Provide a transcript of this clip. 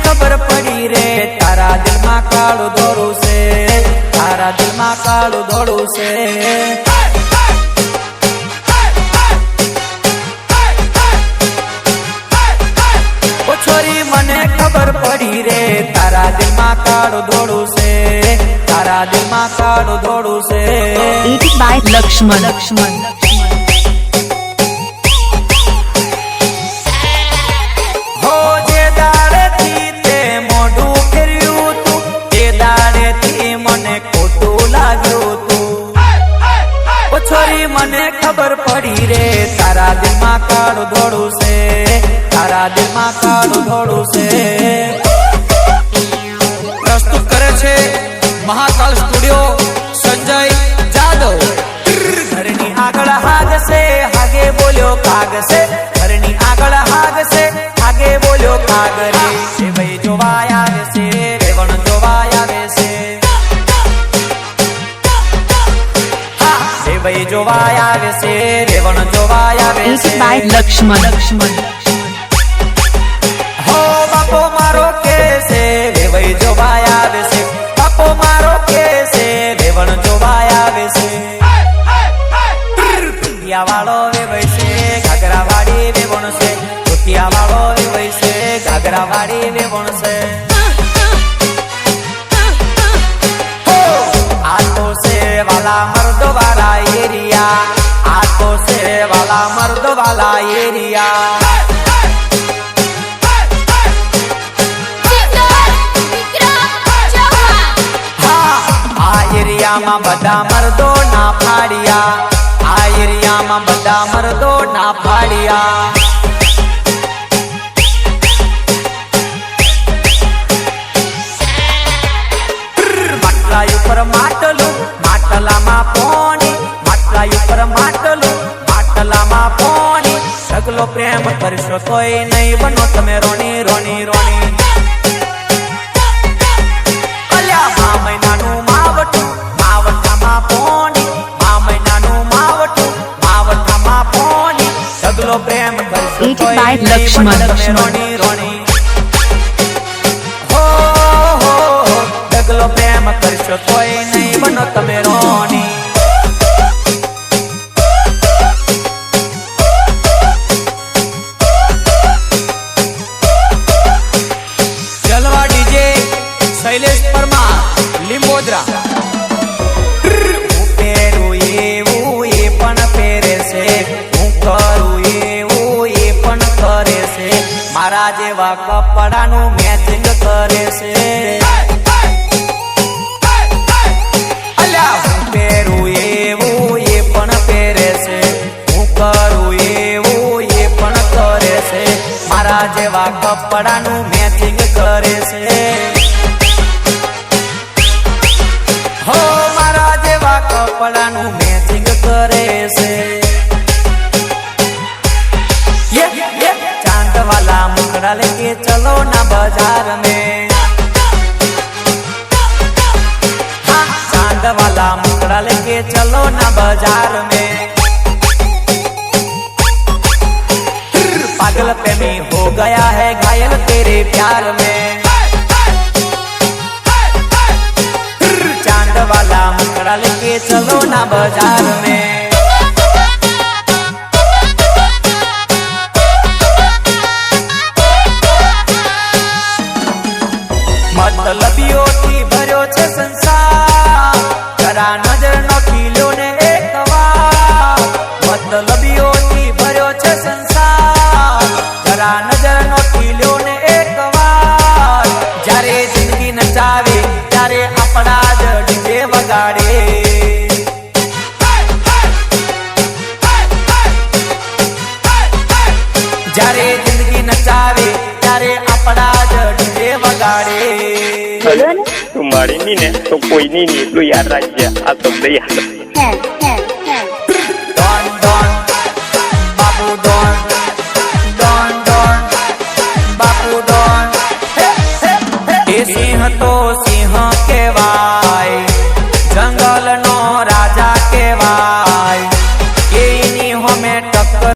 खबर पड़ी रे तारा दिल में काळू धोळू से, तारा दिल में काळू धोळू से। ओ छोरी मने खबर पड़ी रे तारा दिल में काळू धोळू से, तारा दिल में काळू धोळू से। बाय लक्ष्मण लक्ष्मण हो जे दाड़े थी ते मोढू फेर्यू तू, जे दाड़े थी मने खोटू लाग्यू तू। ओ छोरी मने खबर पड़ी रे तारा दिल में काळू धोळू से, तारा दिल में काळू धोळू से। प्रस्तुत करे छे महाकाल स्टूडियो संजय जादव। घरनी आगळ हाग से हागे बोल्यो काग से, घरनी आगळ हाग से हागे बोल्यो काग रे। भाई जोवाय आवे से रेवण जोवाय आवे से, हाँ भाई जोवाय आवे से रेवण जोवाय आवे से। बाय लक्ष्मण लक्ष्मण हो बापो मारो कैसे भाई जोवाय आवे से, बापो मारो कैसे रेवण जोवाय आवे से। धोतिया वालो वे वैसे घाघरा वाड़ी वे वण से, धोतिया वालो वे वैसे घाघरा वाड़ी वे वण से। आतो से वाला मर्द वाला एरिया, आतो से वाला मर्द वाला एरिया। एरिया में बड़ा मर्दो ना फाड़िया, आ एरिया में बड़ा मर्दो ना फाड़िया। માટલા ઉપર માટલું માટલામાં પાણી, માટલા ઉપર માટલું માટલામાં પાણી। સગલો પ્રેમ કરશો તોય નહીં બનો તમે રોણી રોણી રોણી। અલ્યા મા મહિનાનું માવઠું માવઠામાં પાણી, મા મહિનાનું માવઠું માવઠામાં પાણી। સગલો પ્રેમ કરશો તોય નહીં બનો તમે રોણી રોણી। સગલો પ્રેમ કરશો તોય નહીં બનો તમે રોણી। જલવા ડીજે શૈલેષ પરમાર લીંબોદરા। હું પહેરું એવું એ પણ પહેરે છે, હું કરું એવું એ પણ કરે છે, મારા જેવા કપડાનું મેચિંગ કરે છે। અલ્યા હું પહેરું એવું એ પણ પહેરે છે, હું કરું એવું એ પણ કરે છે, મારા જેવા કપડાનું મેચિંગ કરે છે। હો મારા જેવા કપડાનું મેચિંગ કરે છે। चांद वाला मुखड़ा लेके चलो ना बाजार में, हाँ चांद वाला मुखड़ा लेके चलो ना बाजार में। पागल प्रेमी हो गया है घायल तेरे प्यार में, चांद वाला मुखड़ा लेके चलो ना बाजार में। मतलबियों थी भर्यो छे संसार, जरा नजर नोखी लो ने एक बार। मतलबियों थी भर्यो छे संसार, जरा नजर नोखी लो ने एक बार। जारे जिंदगी नचावे त्यारे अपना ज डीजे वगाड़े, जारे जिंदगी नचावे त्यारे अपना ज डीजे वगाड़े। તું મારી ની ને તો કોઈ ની એટલું યાદ રાખજે, આ શબ્દ યાદ